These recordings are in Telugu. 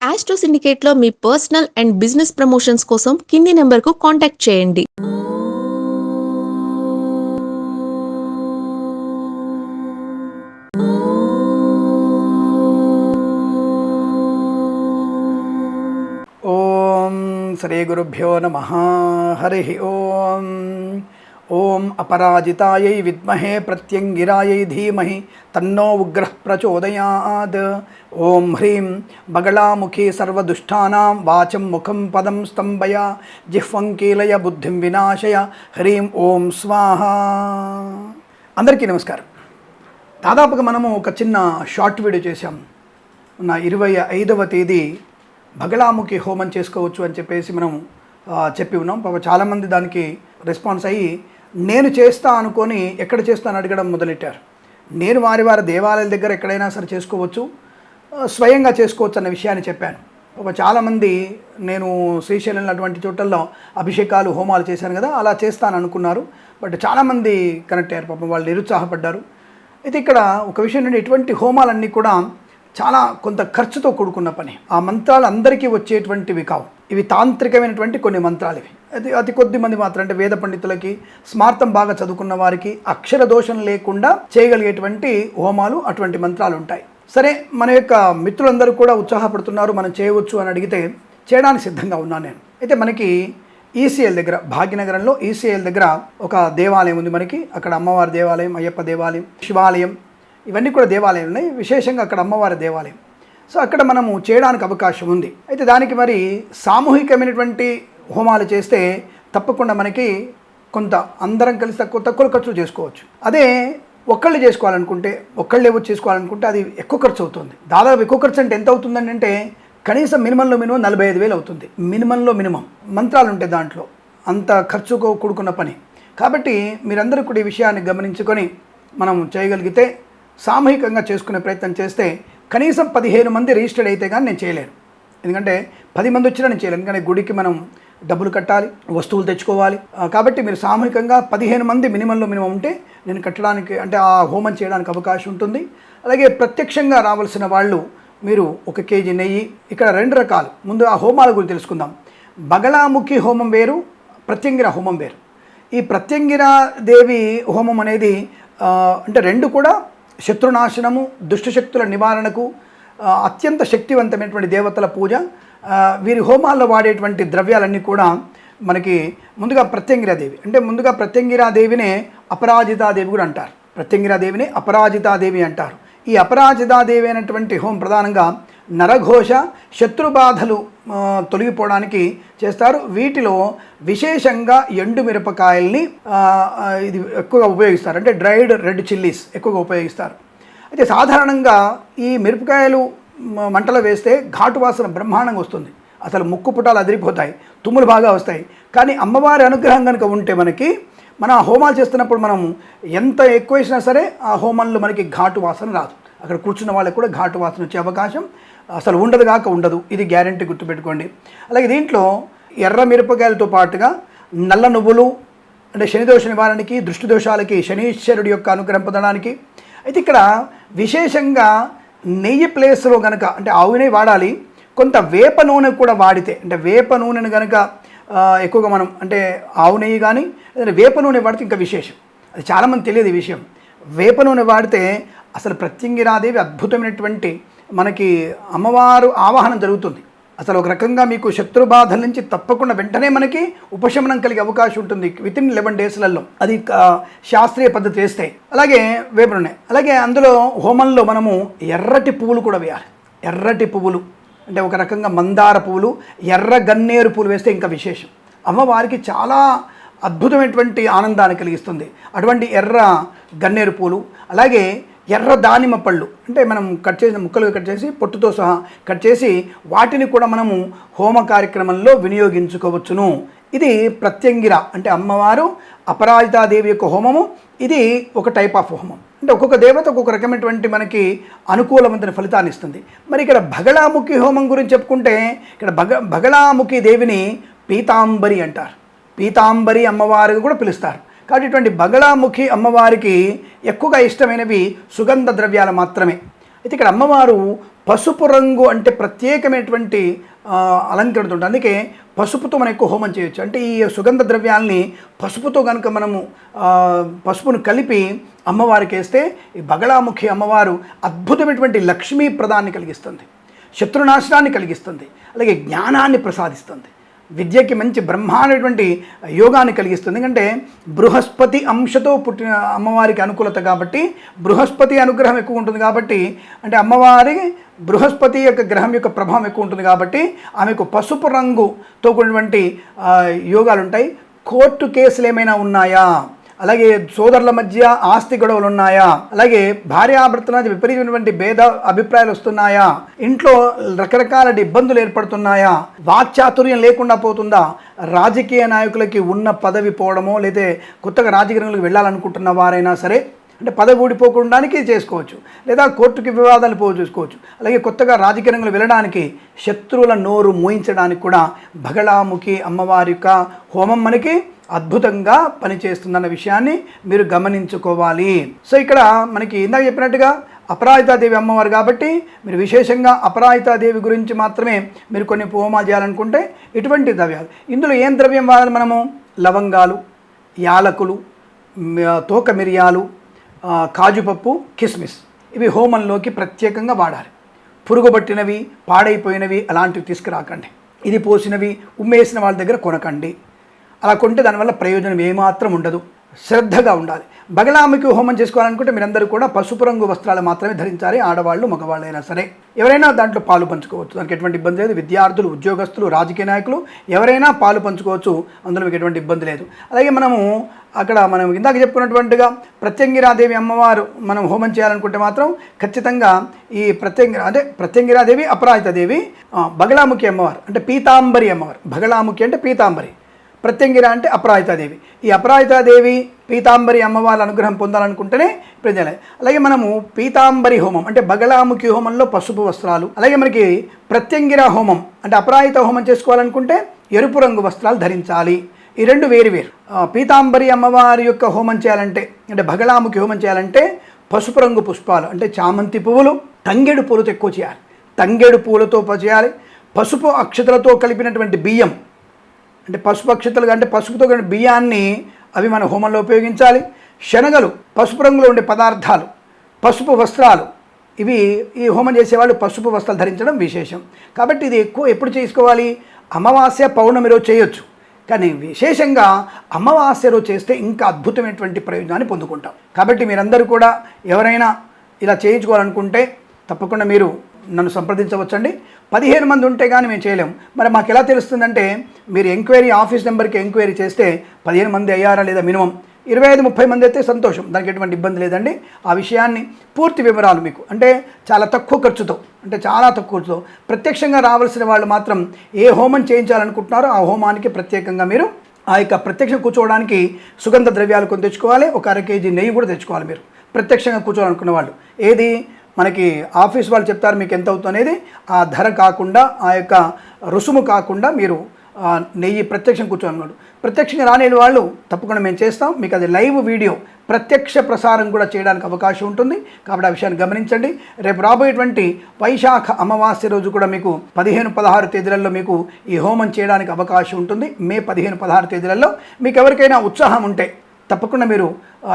ఆస్ట్రో సిండికేట్లో మీ పర్సనల్ అండ్ బిజినెస్ ప్రమోషన్స్ కోసం కింది నెంబర్కు కాంటాక్ట్ చేయండి. ఓం శ్రీ గురుభ్యో నమః. హరి ఓం. ఓం అపరాజితాయై విద్మహే ప్రత్యంగిరాయై ధీమహి తన్నో ఉగ్రః ప్రచోదయాత్. ఓం హ్రీం బగళాముఖీ సర్వదుష్టానాం వాచం ముఖం పదం స్తంభయ జిహ్వం కీలయ బుద్ధిం వినాశయ. హ్రీం ఓం స్వాహ. అందరికీ నమస్కారం. దాదాపుగా మనము ఒక చిన్న షార్ట్ వీడియో చేశాం. నా 25వ తేదీ బగళాముఖి హోమం చేసుకోవచ్చు అని చెప్పేసి మనం చెప్పి ఉన్నాం. పాప చాలామంది దానికి రెస్పాన్స్ అయ్యి నేను చేస్తా అనుకొని ఎక్కడ చేస్తాను అడగడం మొదలెట్టారు. నేను వారి దేవాలయాల దగ్గర ఎక్కడైనా సరే చేసుకోవచ్చు, స్వయంగా చేసుకోవచ్చు అన్న విషయాన్ని చెప్పాను. పాప చాలామంది నేను శ్రీశైలం అటువంటి చోట్లలో అభిషేకాలు హోమాలు చేశాను కదా, అలా చేస్తాను అనుకున్నారు. బట్ చాలామంది కనెక్ట్ అయ్యారు. పాపం వాళ్ళు నిరుత్సాహపడ్డారు. అయితే ఇక్కడ ఒక విషయం ఏంటంటే, ఇటువంటి హోమాలన్నీ కూడా చాలా కొంత ఖర్చుతో కూడుకున్న పని. ఆ మంత్రాలు అందరికీ వచ్చేటువంటివి కావు. ఇవి తాంత్రికమైనటువంటి కొన్ని మంత్రాలు. ఇవి అతి కొద్ది మంది మాత్రం, అంటే వేద పండితులకి, స్మార్థం బాగా చదువుకున్న వారికి, అక్షర దోషం లేకుండా చేయగలిగేటువంటి హోమాలు, అటువంటి మంత్రాలు ఉంటాయి. సరే, మన యొక్క మిత్రులందరూ కూడా ఉత్సాహపడుతున్నారు, మనం చేయవచ్చు అని అడిగితే చేయడానికి సిద్ధంగా ఉన్నాను నేను. అయితే మనకి ఈసీఎల్ దగ్గర, భాగ్యనగరంలో ఈసీఎల్ దగ్గర ఒక దేవాలయం ఉంది మనకి. అక్కడ అమ్మవారి దేవాలయం, అయ్యప్ప దేవాలయం, శివాలయం, ఇవన్నీ కూడా దేవాలయాలు ఉన్నాయి. విశేషంగా అక్కడ అమ్మవారి దేవాలయం. సో అక్కడ మనము చేయడానికి అవకాశం ఉంది. అయితే దానికి మరి సామూహికమైనటువంటి హోమాలు చేస్తే తప్పకుండా మనకి కొంత అందరం కలిసి తక్కువ ఖర్చు చేసుకోవచ్చు. అదే ఒక్కళ్ళు చేసుకోవాలనుకుంటే, ఒక్కళ్ళే వచ్చి చేసుకోవాలనుకుంటే అది ఎక్కువ ఖర్చు అవుతుంది. దాదాపు ఎక్కువ ఖర్చు అంటే ఎంత అవుతుందని అంటే, కనీసం మినిమంలో మినిమం 45,000 అవుతుంది. మినిమంలో మినిమం మంత్రాలు ఉంటాయి దాంట్లో. అంత ఖర్చుకు కూడుకున్న పని. కాబట్టి మీరందరూ కూడా ఈ విషయాన్ని గమనించుకొని మనం చేయగలిగితే, సామూహికంగా చేసుకునే ప్రయత్నం చేస్తే కనీసం 15 మంది రిజిస్టర్డ్ అయితే కానీ నేను చేయలేను. ఎందుకంటే 10 మంది వచ్చినా నేను చేయలేను. ఎందుకంటే గుడికి మనం డబ్బులు కట్టాలి, వస్తువులు తెచ్చుకోవాలి. కాబట్టి మీరు సామూహికంగా 15 మంది మినిమంలో మినిమం ఉంటే నేను కట్టడానికి, అంటే ఆ హోమం చేయడానికి అవకాశం ఉంటుంది. అలాగే ప్రత్యక్షంగా రావాల్సిన వాళ్ళు మీరు 1 కేజీ నెయ్యి. ఇక్కడ 2 రకాలు. ముందు ఆ హోమాల గురించి తెలుసుకుందాం. బగళాముఖి హోమం వేరు, ప్రత్యంగిర హోమం వేరు. ఈ ప్రత్యంగిర దేవి హోమం అనేది అంటే 2 కూడా శత్రునాశనము, దుష్టశక్తుల నివారణకు అత్యంత శక్తివంతమైనటువంటి దేవతల పూజ. వీరి హోమాల్లో వాడేటువంటి ద్రవ్యాలన్నీ కూడా మనకి ముందుగా ప్రత్యంగిరాదేవి, అంటే ముందుగా ప్రత్యంగిరాదేవినే అపరాజితాదేవి కూడా అంటారు. ప్రత్యంగిరాదేవిని అపరాజితాదేవి అంటారు. ఈ అపరాజితాదేవి అయినటువంటి హోమం ప్రధానంగా నరఘోష, శత్రుబాధలు తొలగిపోవడానికి చేస్తారు. వీటిలో విశేషంగా ఎండు మిరపకాయల్ని ఇది ఎక్కువగా ఉపయోగిస్తారు. అంటే డ్రైడ్ రెడ్ చిల్లీస్ ఎక్కువగా ఉపయోగిస్తారు. అయితే సాధారణంగా ఈ మిరపకాయలు మంటలో వేస్తే ఘాటు వాసన బ్రహ్మాండంగా వస్తుంది. అసలు ముక్కు పుటాలు అదిరిపోతాయి, తుమ్ములు బాగా వస్తాయి. కానీ అమ్మవారి అనుగ్రహం కనుక ఉంటే మనకి, మన హోమాలు చేస్తున్నప్పుడు మనం ఎంత ఎక్కువ వేసినా సరే ఆ హోమంలో మనకి ఘాటు వాసన రాదు. అక్కడ కూర్చున్న వాళ్ళకి కూడా ఘాటు వాసన వచ్చే అవకాశం అసలు ఉండదు. ఇది గ్యారంటీ, గుర్తుపెట్టుకోండి. అలాగే దీంట్లో ఎర్ర మిరపకాయలతో పాటుగా నల్ల నువ్వులు, అంటే శనిదోష నివారణకి, దృష్టి దోషాలకి, శనీశ్వరుడి యొక్క అనుగ్రహం పొందడానికి. అయితే ఇక్కడ విశేషంగా నెయ్యి ప్లేస్లో కనుక, అంటే ఆవు నెయ్యి వాడాలి. కొంత వేప నూనె కూడా వాడితే, అంటే వేప నూనెను కనుక ఎక్కువగా మనం, అంటే ఆవు నెయ్యి కానీ లేదా వేప నూనె వాడితే ఇంకా విశేషం. అది చాలామంది తెలియదు ఈ విషయం. వేప నూనె వాడితే అసలు ప్రత్యంగిరాదేవి అద్భుతమైనటువంటి మనకి అమ్మవారు ఆవాహనం జరుగుతుంది. అసలు ఒక రకంగా మీకు శత్రుబాధల నుంచి తప్పకుండా వెంటనే మనకి ఉపశమనం కలిగే అవకాశం ఉంటుంది వితిన్ 11 డేస్లలో. అది శాస్త్రీయ పద్ధతి వేస్తే. అలాగే వేప నూనె. అలాగే అందులో హోమంలో మనము ఎర్రటి పువ్వులు కూడా వేయాలి. ఎర్రటి పువ్వులు అంటే ఒక రకంగా మందార పువ్వులు, ఎర్ర గన్నేరు పువ్వులు వేస్తే ఇంకా విశేషం. అమ్మవారికి చాలా అద్భుతమైనటువంటి ఆనందాన్ని కలిగిస్తుంది అటువంటి ఎర్ర గన్నేరు పూలు. అలాగే ఎర్ర దానిమ్మ పళ్ళు, అంటే మనం కట్ చేసిన ముక్కలుగా కట్ చేసి పొట్టుతో సహా కట్ చేసి వాటిని కూడా మనము హోమ కార్యక్రమంలో వినియోగించుకోవచ్చును. ఇది ప్రత్యంగిర, అంటే అమ్మవారు అపరాజితాదేవి యొక్క హోమము. ఇది ఒక టైప్ ఆఫ్ హోమం. అంటే ఒక్కొక్క దేవత ఒక్కొక్క రకమైనటువంటి మనకి అనుకూలమైన ఫలితాన్ని ఇస్తుంది. మరి ఇక్కడ బగళాముఖి హోమం గురించి చెప్పుకుంటే, ఇక్కడ బగళాముఖి దేవిని పీతాంబరి అంటారు. పీతాంబరి అమ్మవారిగా కూడా పిలుస్తారు. కాబట్టి ఇటువంటి బగళాముఖి అమ్మవారికి ఎక్కువగా ఇష్టమైనవి సుగంధ ద్రవ్యాలు మాత్రమే. అయితే ఇక్కడ అమ్మవారు పసుపు రంగు అంటే ప్రత్యేకమైనటువంటి అలంకరణతో ఉంటుంది. అందుకే పసుపుతో మనం ఎక్కువ హోమం చేయొచ్చు. అంటే ఈ సుగంధ ద్రవ్యాల్ని పసుపుతో కనుక మనము పసుపును కలిపి అమ్మవారికి వేస్తే ఈ బగళాముఖి అమ్మవారు అద్భుతమైనటువంటి లక్ష్మీ ప్రదాన్ని కలిగిస్తుంది, శత్రునాశనాన్ని కలిగిస్తుంది, అలాగే జ్ఞానాన్ని ప్రసాదిస్తుంది, విద్యకి మంచి బ్రహ్మాండటువంటి యోగాన్ని కలిగిస్తుంది. ఎందుకంటే బృహస్పతి అంశతో పుట్టిన అమ్మవారికి అనుకూలత కాబట్టి, బృహస్పతి అనుగ్రహం ఎక్కువ ఉంటుంది కాబట్టి, అంటే అమ్మవారి బృహస్పతి యొక్క గ్రహం యొక్క ప్రభావం ఎక్కువ ఉంటుంది కాబట్టి ఆమెకు పసుపు రంగుతో కూడినటువంటి యోగాలు ఉంటాయి. కోర్టు కేసులు ఏమైనా ఉన్నాయా, అలాగే సోదరుల మధ్య ఆస్తి గొడవలు ఉన్నాయా, అలాగే భార్యాభర్తల మధ్య విపరీతమైనటువంటి భేద అభిప్రాయాలు వస్తున్నాయా, ఇంట్లో రకరకాల ఇబ్బందులు ఏర్పడుతున్నాయా, వాక్చాతుర్యం లేకుండా పోతుందా, రాజకీయ నాయకులకి ఉన్న పదవి పోవడమో లేదా కొత్తగా రాజకీయాలకు వెళ్ళాలనుకుంటున్న వారైనా సరే అంటే పదవి ఊడిపోకుండానికి చేసుకోవచ్చు, లేదా కోర్టుకి వివాదాలు చేసుకోవచ్చు. అలాగే కొత్తగా రాజకీయ రంగంలో వెళ్ళడానికి, శత్రువుల నోరు మూయించడానికి కూడా బగళాముఖి అమ్మవారి యొక్క హోమం మనకి అద్భుతంగా పనిచేస్తుందన్న విషయాన్ని మీరు గమనించుకోవాలి. సో ఇక్కడ మనకి ఇందాక చెప్పినట్టుగా అపరాజితాదేవి అమ్మవారు కాబట్టి మీరు విశేషంగా అపరాజితాదేవి గురించి మాత్రమే మీరు కొన్ని హోమాలు చేయాలనుకుంటే ఇటువంటి ద్రవ్యాలు. ఇందులో ఏం ద్రవ్యం వాడాలి మనము? లవంగాలు, యాలకులు, తోక మిరియాలు, కాజుపప్పు, కిస్మిస్, ఇవి హోమంలోకి ప్రత్యేకంగా వాడాలి. పురుగుబట్టినవి, పాడైపోయినవి అలాంటివి తీసుకురాకండి. ఇది పోసినవి ఉమ్మేసిన వాళ్ళ దగ్గర కొనకండి. అలా కొంటే దానివల్ల ప్రయోజనం ఏమాత్రం ఉండదు. శ్రద్ధగా ఉండాలి. బగళాముఖి హోమం చేసుకోవాలనుకుంటే మీరందరూ కూడా పసుపు రంగు వస్త్రాలు మాత్రమే ధరించాలి. ఆడవాళ్ళు మగవాళ్ళైనా సరే ఎవరైనా దాంట్లో పాలు పంచుకోవచ్చు, దానికి ఎటువంటి ఇబ్బంది లేదు. విద్యార్థులు, ఉద్యోగస్తులు, రాజకీయ నాయకులు ఎవరైనా పాలు పంచుకోవచ్చు, అందులో మీకు ఎటువంటి ఇబ్బంది లేదు. అలాగే మనం ఇందాక చెప్పుకున్నటువంటిగా ప్రత్యంగిరాదేవి అమ్మవారు మనం హోమం చేయాలనుకుంటే మాత్రం ఖచ్చితంగా ఈ ప్రత్యంగిరాదేవి, అపరాజితాదేవి, బగళాముఖి అమ్మవారు అంటే పీతాంబరి అమ్మవారు. బగళాముఖి అంటే పీతాంబరి, ప్రత్యంగిర అంటే అపరాజితాదేవి. ఈ అపరాజితాదేవి, పీతాంబరి అమ్మవారి అనుగ్రహం పొందాలనుకుంటేనే ఇప్పుడు చేయాలి. అలాగే మనము పీతాంబరి హోమం అంటే బగళాముఖి హోమంలో పసుపు వస్త్రాలు, అలాగే మనకి ప్రత్యంగిర హోమం అంటే అపరాజిత హోమం చేసుకోవాలనుకుంటే ఎరుపు రంగు వస్త్రాలు ధరించాలి. ఈ రెండు వేరు. పీతాంబరి అమ్మవారి యొక్క హోమం చేయాలంటే అంటే బగళాముఖి హోమం చేయాలంటే పసుపు రంగు పుష్పాలు అంటే చామంతి పువ్వులు, తంగేడు పూలతో ఎక్కువ చేయాలి. తంగేడు పూలతో చేయాలి. పసుపు అక్షతలతో కలిపినటువంటి బియ్యం అంటే పసుపు అక్షతలు అంటే పసుపుతో కలిపిన బియ్యాన్ని అవి మన హోమంలో ఉపయోగించాలి. శనగలు, పసుపు రంగులో ఉండే పదార్థాలు, పసుపు వస్త్రాలు, ఇవి ఈ హోమం చేసేవాళ్ళు పసుపు వస్త్రాలు ధరించడం విశేషం. కాబట్టి ఇది ఎక్కువ ఎప్పుడు చేసుకోవాలి? అమావాస్య, పౌర్ణమి రోజు చేయొచ్చు. కానీ విశేషంగా అమావాస్య రోజు చేస్తే ఇంకా అద్భుతమైనటువంటి ప్రయోజనాన్ని పొందుకుంటాం. కాబట్టి మీరందరూ కూడా ఎవరైనా ఇలా చేయించుకోవాలనుకుంటే తప్పకుండా మీరు నన్ను సంప్రదించవచ్చండి. 15 మంది ఉంటే కానీ మేము చేయలేము. మరి మాకు ఎలా తెలుస్తుందంటే మీరు ఎంక్వైరీ ఆఫీస్ నెంబర్కి ఎంక్వైరీ చేస్తే 15 మంది అయ్యారా లేదా మినిమం 25-30 మంది అయితే సంతోషం, దానికి ఎటువంటి ఇబ్బంది లేదండి. ఆ విషయాన్ని పూర్తి వివరాలు మీకు అంటే చాలా తక్కువ ఖర్చుతో ప్రత్యక్షంగా రావాల్సిన వాళ్ళు మాత్రం ఏ హోమం చేయించాలనుకుంటున్నారో ఆ హోమానికి ప్రత్యేకంగా మీరు ఆ యొక్క ప్రత్యక్షం కూర్చోవడానికి సుగంధ ద్రవ్యాలు కొని తెచ్చుకోవాలి. ఒక 1/2 కేజీ నెయ్యి కూడా తెచ్చుకోవాలి. మీరు ప్రత్యక్షంగా కూర్చోవాలనుకున్న వాళ్ళు ఏది మనకి ఆఫీస్ వాళ్ళు చెప్తారు మీకు ఎంత అవుతుంది అనేది, ఆ ధర కాకుండా ఆ యొక్క రుసుము కాకుండా మీరు నెయ్యి ప్రత్యక్షం కూర్చోనున్నాడు. ప్రత్యక్షంగా రాని వాళ్ళు తప్పకుండా మేము చేస్తాం. మీకు అది లైవ్ వీడియో ప్రత్యక్ష ప్రసారం కూడా చేయడానికి అవకాశం ఉంటుంది. కాబట్టి ఆ విషయాన్ని గమనించండి. రేపు రాబోయేటువంటి వైశాఖ అమావాస్య రోజు కూడా మీకు 15-16 తేదీలలో మీకు ఈ హోమం చేయడానికి అవకాశం ఉంటుంది. మే 15-16 తేదీలలో మీకు ఎవరికైనా ఉత్సాహం ఉంటే తప్పకుండా మీరు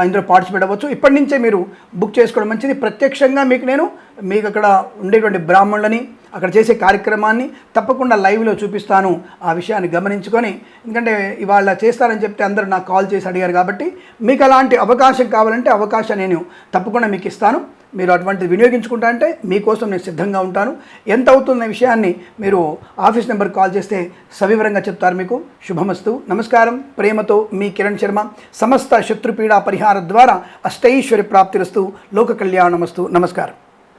ఇందులో పార్టిసిపేట్ అవ్వచ్చు. ఇప్పటి నుంచే మీరు బుక్ చేసుకోవడం మంచిది. ప్రత్యక్షంగా మీకు అక్కడ ఉండేటువంటి బ్రాహ్మణులని అక్కడ చేసే కార్యక్రమాన్ని తప్పకుండా లైవ్లో చూపిస్తాను. ఆ విషయాన్ని గమనించుకొని, ఎందుకంటే ఇవాళ చేస్తారని చెప్తే అందరూ నాకు కాల్ చేసి అడిగారు కాబట్టి మీకు అలాంటి అవకాశం కావాలంటే అవకాశం నేను తప్పకుండా మీకు ఇస్తాను. మీరు అటువంటిది వినియోగించుకుంటా అంటే మీకోసం నేను సిద్ధంగా ఉంటాను. ఎంత అవుతున్న విషయాన్ని మీరు ఆఫీస్ నెంబర్కి కాల్ చేస్తే సవివరంగా చెప్తారు. మీకు శుభమస్తు. నమస్కారం. ప్రేమతో మీ కిరణ్ శర్మ. సమస్త శత్రుపీడా పరిహార ద్వారా అష్టైశ్వర్య ప్రాప్తిరస్తు. లోక కళ్యాణమస్తు. నమస్కారం.